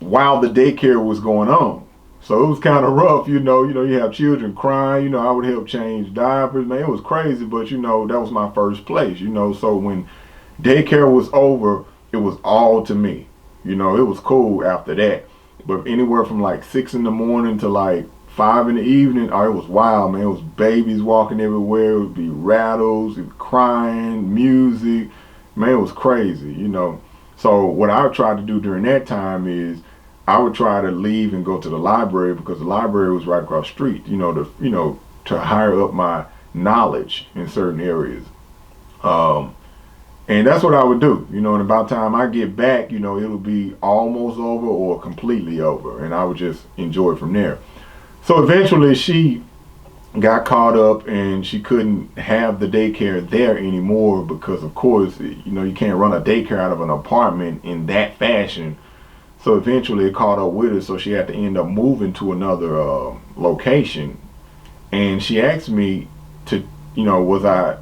[SPEAKER 7] while the daycare was going on. So it was kind of rough, you have children crying, I would help change diapers, man, it was crazy, but that was my first place, so when daycare was over, it was all to me, it was cool after that. But anywhere from like 6 in the morning to like 5 in the evening, it was wild, man. It was babies walking everywhere, it would be rattles, crying, music, man, it was crazy, So what I tried to do during that time is I would try to leave and go to the library, because the library was right across the street, to hire up my knowledge in certain areas. And that's what I would do, and about the time I get back, it'll be almost over or completely over, and I would just enjoy it from there. So eventually she got caught up and she couldn't have the daycare there anymore, because of course, you can't run a daycare out of an apartment in that fashion. So eventually it caught up with her, so she had to end up moving to another location. And she asked me to, was I,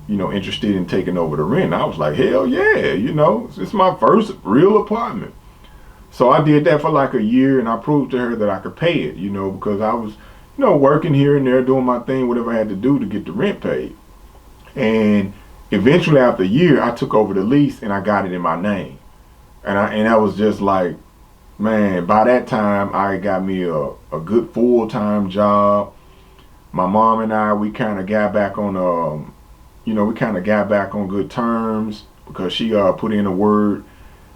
[SPEAKER 7] interested in taking over the rent. I was like, hell yeah, it's my first real apartment. So I did that for like a year, and I proved to her that I could pay it, because I was, working here and there, doing my thing, whatever I had to do to get the rent paid. And eventually after a year, I took over the lease and I got it in my name. And that was just like, man, by that time I got me a good full-time job. My mom and I, we kind of got back on good terms, because she put in a word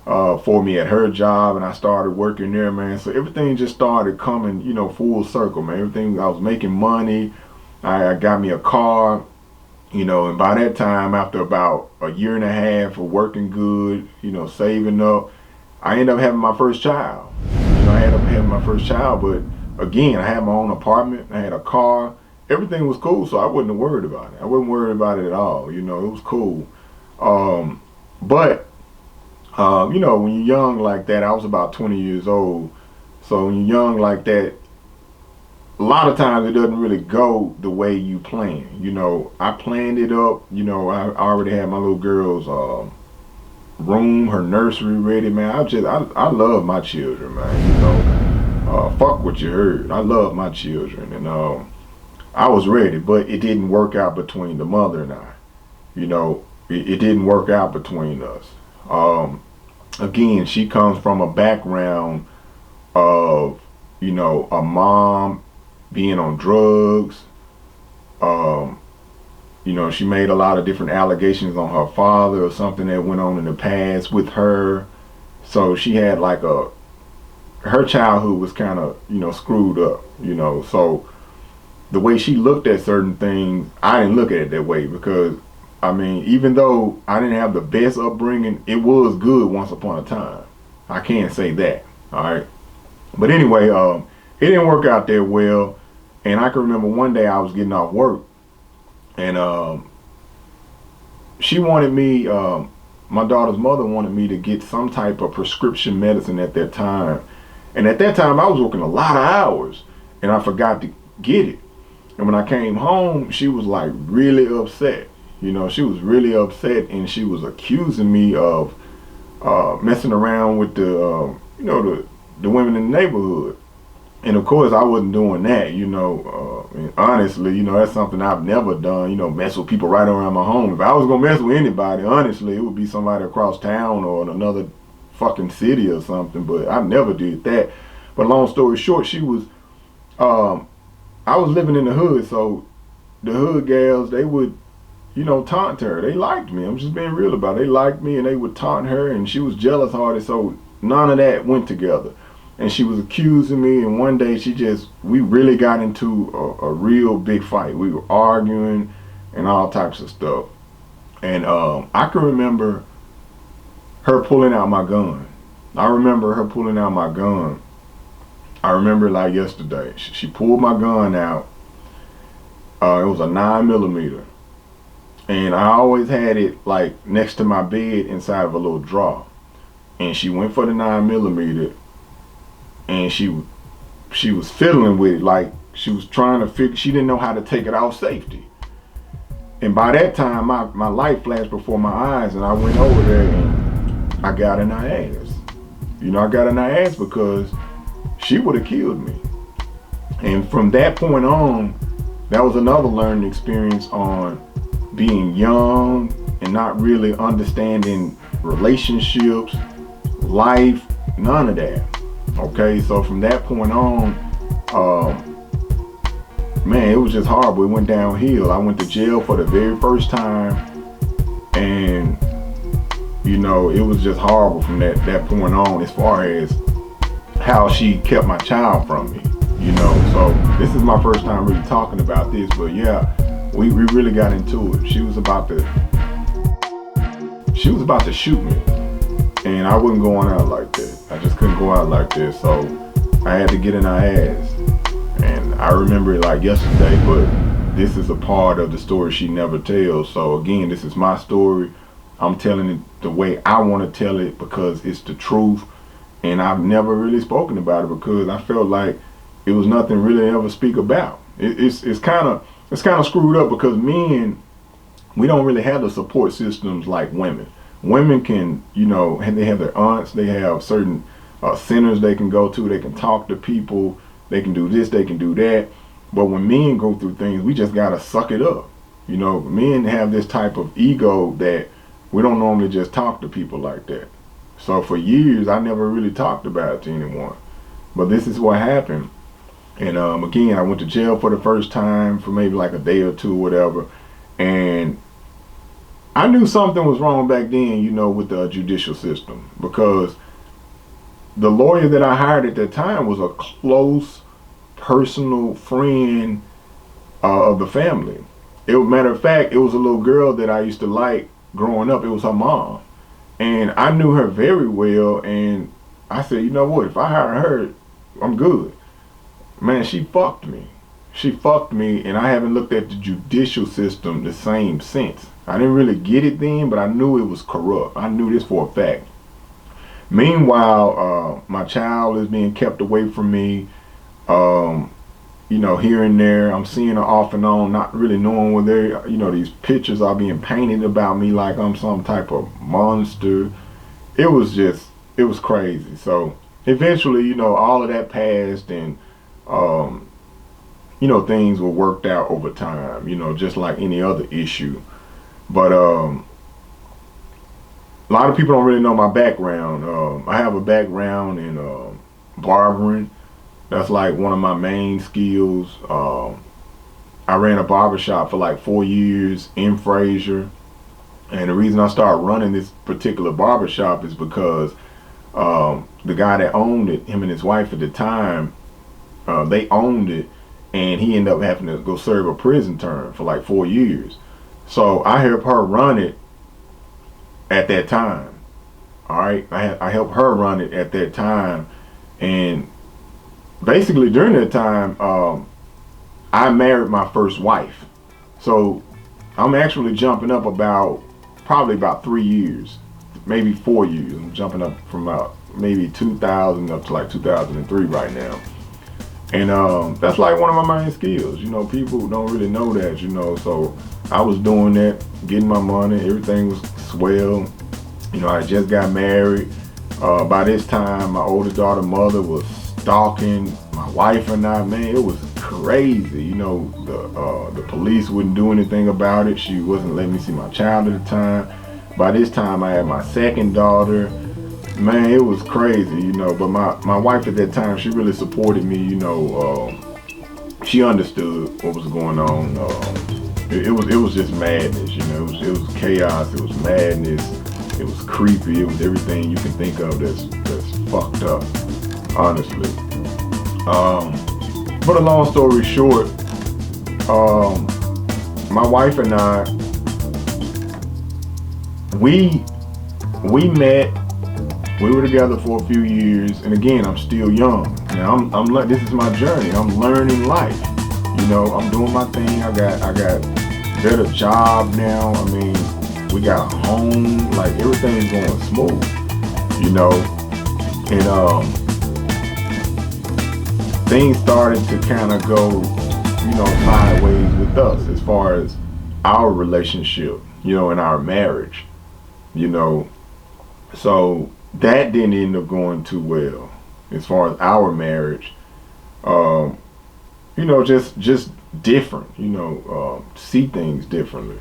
[SPEAKER 7] for me at her job, and I started working there, man. So everything just started coming, full circle, man. Everything, I was making money. I got me a car. And by that time, after about a year and a half of working good, saving up, I ended up having my first child. I ended up having my first child, but again, I had my own apartment, I had a car, everything was cool, so I wasn't worried about it. I wasn't worried about it at all, it was cool. But when you're young like that, I was about 20 years old, so when you're young like that, a lot of times it doesn't really go the way you plan. I planned it up. I already had my little girl's room, her nursery ready, man. I love my children, man. Fuck what you heard. I love my children, and I was ready, but it didn't work out between the mother and I. It didn't work out between us. Again, she comes from a background of, a mom being on drugs. She made a lot of different allegations on her father or something that went on in the past with her. So she had like her childhood was kind of, screwed up, so the way she looked at certain things, I didn't look at it that way, because even though I didn't have the best upbringing, it was good once upon a time. I can't say that, all right? But anyway, it didn't work out that well. And I can remember one day I was getting off work, and she wanted me, my daughter's mother wanted me to get some type of prescription medicine at that time. And at that time I was working a lot of hours, and I forgot to get it. And when I came home, she was like really upset. She was really upset, and she was accusing me of messing around with the women in the neighborhood. And of course, I wasn't doing that, and honestly, that's something I've never done, mess with people right around my home. If I was gonna mess with anybody, honestly, it would be somebody across town or in another fucking city or something, but I never did that. But long story short, she was, I was living in the hood, so the hood gals, they would, taunt her. They liked me. I'm just being real about it. They liked me, and they would taunt her, and she was jealous hearted, so none of that went together. And she was accusing me, and one day we really got into a real big fight. We were arguing and all types of stuff. And I can remember her pulling out my gun. I remember her pulling out my gun. I remember it like yesterday. She pulled my gun out. It was a 9mm. And I always had it like next to my bed inside of a little drawer. And she went for the 9mm. And she she was fiddling with it, like she was trying to figure, she didn't know how to take it off safety. And by that time, my light flashed before my eyes, and I went over there and I got in her ass. You know, I got in her ass because she would have killed me. And from that point on, that was another learning experience on being young and not really understanding relationships, life, none of that. Okay, so from that point on, man, it was just horrible. It went downhill. I went to jail for the very first time, and you know, it was just horrible from that point on, as far as how she kept my child from me. You know, so this is my first time really talking about this, but yeah, we really got into it. She was about to shoot me, and I wasn't going out like that. I just couldn't go out like this, so I had to get in her ass. And I remember it like yesterday, but this is a part of the story she never tells. So again, this is my story. I'm telling it the way I want to tell it because it's the truth, and I've never really spoken about it because I felt like it was nothing really to ever speak about. It's kind of screwed up because men, we don't really have the support systems like women. Women can, you know, they have their aunts, they have certain centers they can go to, they can talk to people, they can do this, they can do that. But when men go through things, we just gotta suck it up. You know, men have this type of ego that we don't normally just talk to people like that. So for years, I never really talked about it to anyone. But this is what happened. And again, I went to jail for the first time for maybe like a day or two, whatever. And I knew something was wrong back then, you know, with the judicial system, because the lawyer that I hired at that time was a close personal friend of the family. Matter of fact, it was a little girl that I used to like growing up. It was her mom. And I knew her very well, and I said, you know what, if I hire her, I'm good. Man, she fucked me. She fucked me, and I haven't looked at the judicial system the same since. I didn't really get it then, but I knew it was corrupt. I knew this for a fact. Meanwhile, my child is being kept away from me, you know, here and there. I'm seeing her off and on, not really knowing where they're, you know, these pictures are being painted about me like I'm some type of monster. It was crazy. So eventually, you know, all of that passed, and you know, things were worked out over time, you know, just like any other issue. But a lot of people don't really know my background. I have a background in barbering. That's like one of my main skills. I ran a barbershop for like 4 years in Frazier. And the reason I started running this particular barbershop is because the guy that owned it, him and his wife at the time, they owned it, and he ended up having to go serve a prison term for like 4 years. So I helped her run it at that time. All right, I helped her run it at that time, and basically during that time, I married my first wife. So I'm actually jumping up probably about 3 years, maybe 4 years. I'm jumping up from about maybe 2000 up to like 2003 right now. And that's like one of my main skills. You know, people don't really know that, you know. So I was doing that, getting my money, everything was swell. You know, I just got married. By this time, my oldest daughter's mother was stalking my wife and I. Man, it was crazy. You know, the police wouldn't do anything about it. She wasn't letting me see my child at the time. By this time, I had my second daughter. Man, it was crazy, you know. But my wife at that time, she really supported me. You know, she understood what was going on. It was just madness. You know, it was chaos. It was madness. It was creepy. It was everything you can think of that's fucked up, honestly. But a long story short, my wife and I, we met. We were together for a few years, and again, I'm still young. Now, I'm like, this is my journey. I'm learning life. You know, I'm doing my thing. I got better job now. I mean, we got a home. Like, everything's going smooth. You know, and things started to kind of go, sideways with us as far as our relationship, and our marriage, So that didn't end up going too well as far as our marriage. Just different, see things differently.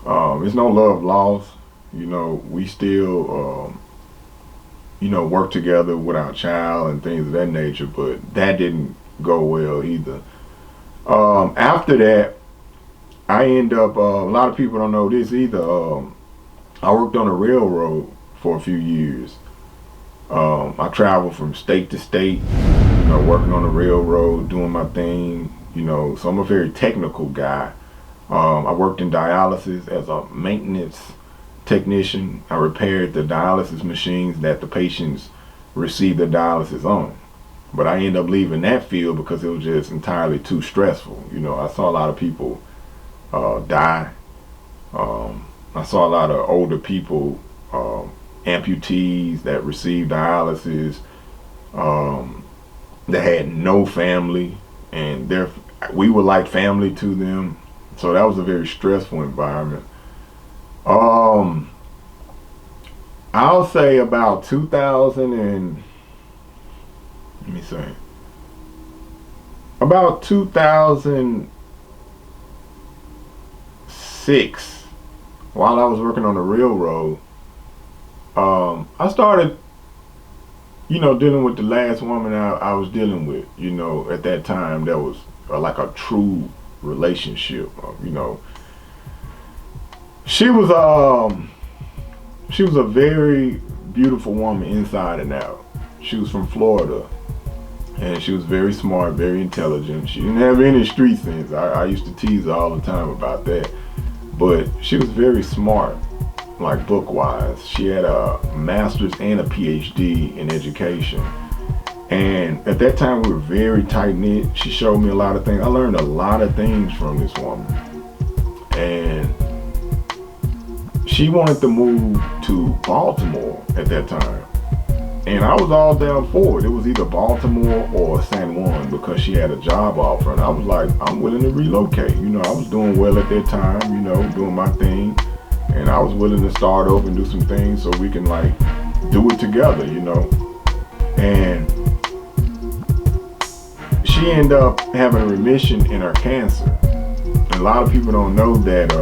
[SPEAKER 7] There's no love lost, we still, work together with our child and things of that nature, but that didn't go well either. After that, I end up, a lot of people don't know this either, I worked on a railroad for a few years. I traveled from state to state, working on the railroad, doing my thing, so I'm a very technical guy. I worked in dialysis as a maintenance technician. I repaired the dialysis machines that the patients receive their dialysis on. But I ended up leaving that field because it was just entirely too stressful. I saw a lot of people die. I saw a lot of older people, amputees that received dialysis, that had no family, and we were like family to them. So that was a very stressful environment. I'll say about 2006, while I was working on the railroad, I started, dealing with the last woman I was dealing with, at that time. That was like a true relationship, She was a very beautiful woman inside and out. She was from Florida, and she was very smart, very intelligent. She didn't have any street sense. I used to tease her all the time about that. But she was very smart, like book-wise. She had a master's and a PhD in education. And at that time, we were very tight-knit. She showed me a lot of things. I learned a lot of things from this woman. And she wanted to move to Baltimore at that time. And I was all down for it. It was either Baltimore or San Juan because she had a job offer. And I was like, I'm willing to relocate. I was doing well at that time, doing my thing. And I was willing to start over and do some things so we can do it together, And she ended up having a remission in her cancer. And a lot of people don't know that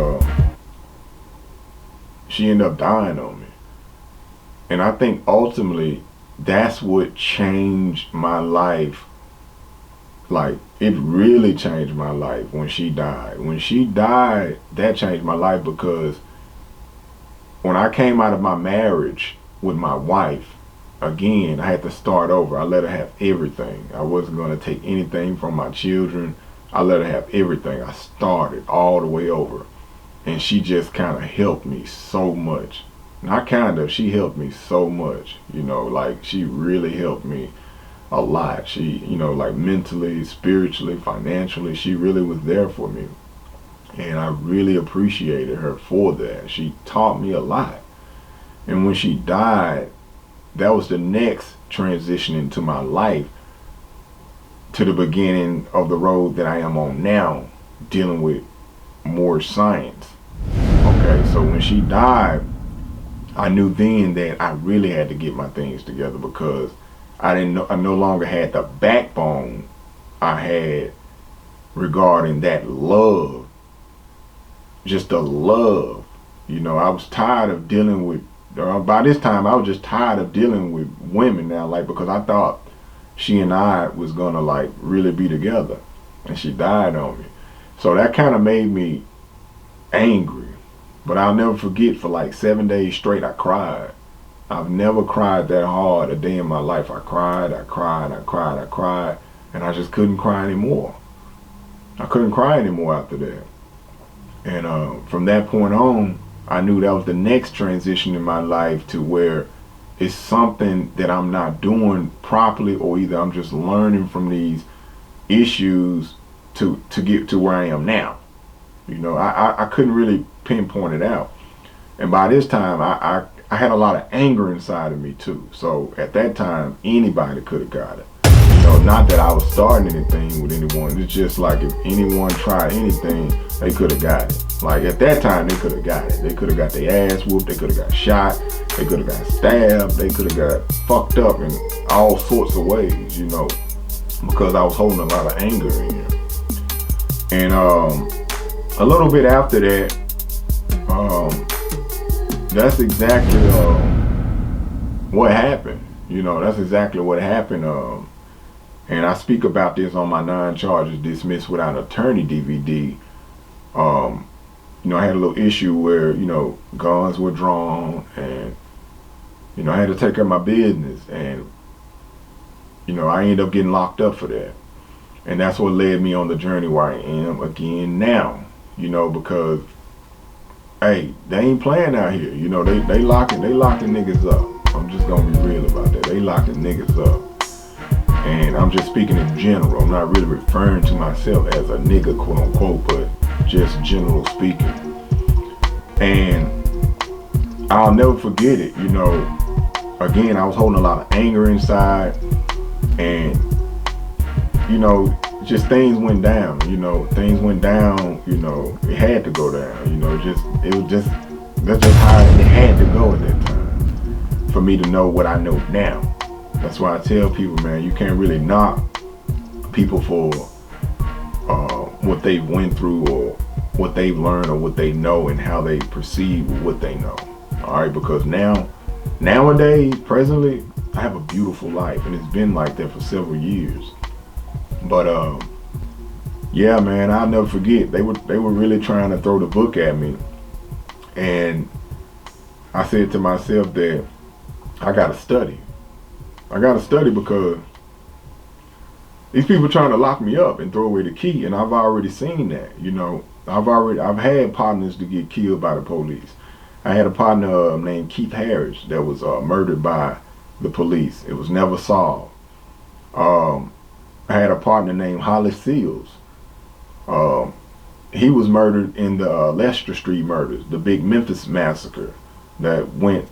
[SPEAKER 7] she ended up dying on me. And I think ultimately that's what changed my life. It really changed my life when she died. When she died, that changed my life because when I came out of my marriage with my wife, again, I had to start over. I let her have everything. I wasn't going to take anything from my children. I let her have everything. I started all the way over. And she just kind of helped me so much. She helped me so much, she really helped me a lot. She, mentally, spiritually, financially, she really was there for me. And I really appreciated her for that. She taught me a lot. And when she died, that was the next transition into my life to the beginning of the road that I am on now, dealing with Moorish science. Okay, so when she died, I knew then that I really had to get my things together because I no longer had the backbone I had regarding that love. Just the love. I was tired of dealing with, by this time I was just tired of dealing with women now, because I thought she and I was gonna really be together, and she died on me. So that kind of made me angry. But I'll never forget, for 7 days straight, I cried. I've never cried that hard a day in my life. I cried, and I just couldn't cry anymore. I couldn't cry anymore after that. And from that point on, I knew that was the next transition in my life to where it's something that I'm not doing properly, or either I'm just learning from these issues to get to where I am now. I couldn't really pinpoint it out. And by this time, I had a lot of anger inside of me too. So at that time, anybody could have got it. not that I was starting anything with anyone. It's just like if anyone tried anything, they could have got it. Like at that time, they could have got it. They could have got their ass whooped. They could have got shot. They could have got stabbed. They could have got fucked up in all sorts of ways, you know, because I was holding a lot of anger in. And a little bit after that, that's exactly what happened. You know, that's exactly what happened. And I speak about this on my 9 charges dismissed without attorney DVD. You know, I had a little issue where, you know, guns were drawn and, you know, I had to take care of my business, and, you know, I ended up getting locked up for that. And that's what led me on the journey where I am again now, you know, because, hey, they ain't playing out here. You know, they locking niggas up. I'm just gonna be real about that. They locking niggas up. And I'm just speaking in general. I'm not really referring to myself as a nigga, quote unquote, but just general speaking. And I'll never forget it, you know. Again, I was holding a lot of anger inside, and, you know, just things went down, you know. Things went down, you know. It had to go down, you know. That's just how it had to go at that time for me to know what I know now. That's why I tell people, man, you can't really knock people for what they've went through or what they've learned or what they know and how they perceive what they know. All right, because nowadays, presently, I have a beautiful life, and it's been like that for several years. But yeah, man, I'll never forget. They were really trying to throw the book at me, and I said to myself that I gotta study. I gotta study because these people trying to lock me up and throw away the key, and I've already seen that. You know, I've had partners to get killed by the police. I had a partner named Keith Harris that was murdered by the police. It was never solved. I had a partner named Hollis Seals. He was murdered in the Leicester Street murders, the big Memphis massacre that went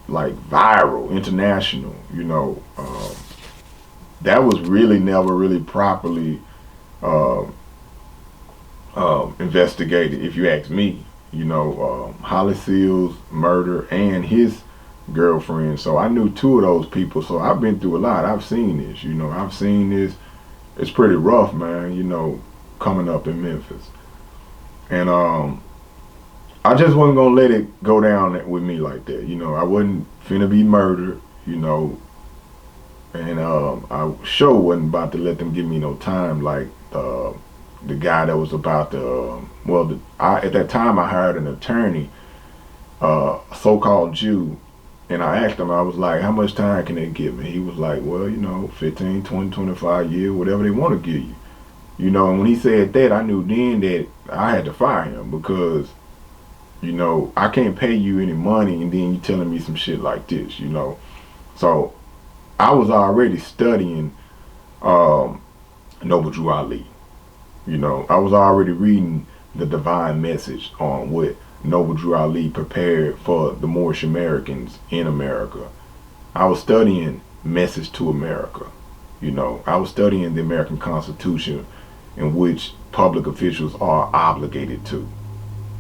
[SPEAKER 7] like viral, international, you know. That was really never really properly investigated, if you ask me. You know, Hollis Seals' murder and his girlfriend. So I knew 2 of those people. So I've been through a lot. I've seen this, you know. I've seen this. It's pretty rough, man, you know, coming up in Memphis. And I just wasn't gonna let it go down with me like that. You know, I wasn't finna be murdered, you know. And I sure wasn't about to let them give me no time like the guy that was about to, at that time I hired an attorney, a so-called Jew, and I asked him, I was like, how much time can they give me? He was like, well, you know, 15, 20, 25 years, whatever they want to give you. You know, and when he said that, I knew then that I had to fire him because, you know, I can't pay you any money and then you telling me some shit like this, you know. So I was already studying Noble Drew Ali. You know, I was already reading the divine message on what Noble Drew Ali prepared for the Moorish Americans in America. I was studying Message to America. You know, I was studying the American Constitution, in which public officials are obligated to.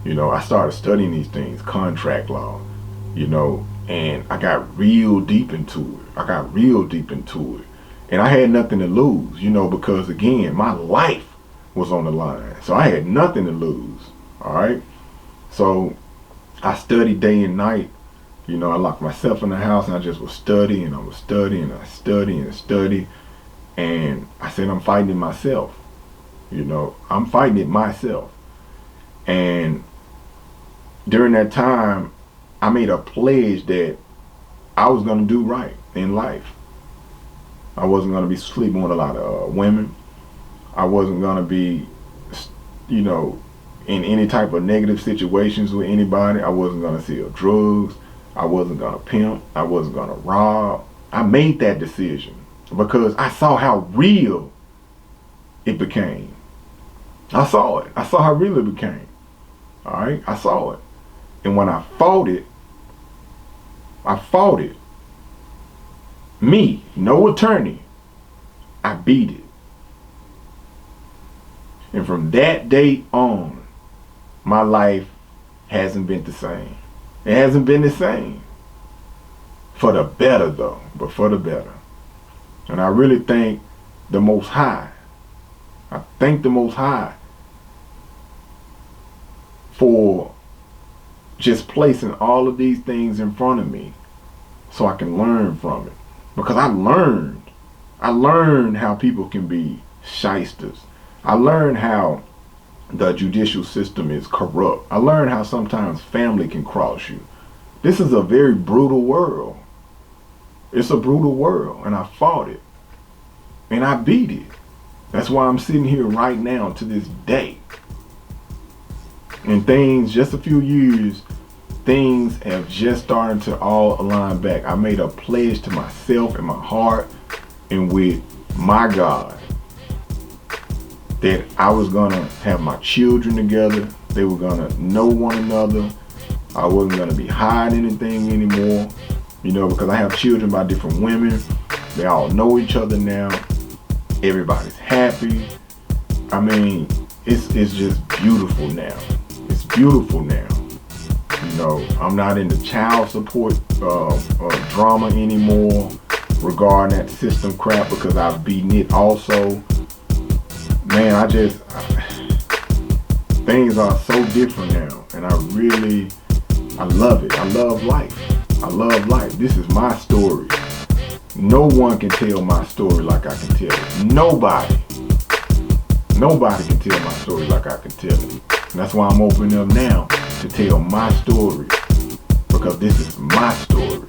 [SPEAKER 7] You know, I started studying these things, contract law, you know, and I got real deep into it. And I had nothing to lose, you know, because again, my life was on the line. So I had nothing to lose. All right. So I studied day and night. You know, I locked myself in the house and I just was studying, and I was studying, and I studied and studied. And I said, I'm fighting it myself. You know, I'm fighting it myself. And during that time, I made a pledge that I was going to do right in life. I wasn't going to be sleeping with a lot of women. I wasn't going to be, you know, in any type of negative situations with anybody. I wasn't going to sell drugs. I wasn't going to pimp. I wasn't going to rob. I made that decision because I saw how real it became. I saw it. I saw how real it became. All right? I saw it. And when I fought it. Me, no attorney. I beat it. And from that day on, my life hasn't been the same. It hasn't been the same. For the better though, but for the better. And I really thank the Most High. I thank the Most High for just placing all of these things in front of me so I can learn from it. Because I learned how people can be shysters. I learned how the judicial system is corrupt. I learned how sometimes family can cross you. This is a very brutal world. It's a brutal world, and I fought it. And I beat it. That's why I'm sitting here right now to this day. And things, just a few years, things have just started to all align back. I made a pledge to myself and my heart and with my God that I was gonna have my children together. They were gonna know one another. I wasn't gonna be hiding anything anymore, you know, because I have children by different women. They all know each other now. Everybody's happy. I mean, it's just beautiful now. It's beautiful now. You know, I'm not into child support drama anymore regarding that system crap because I've beaten it also. Man, things are so different now, and I love it. I love life. I love life. This is my story. No one can tell my story like I can tell it. Nobody can tell my story like I can tell it. And that's why I'm opening up now to tell my story, because this is my story.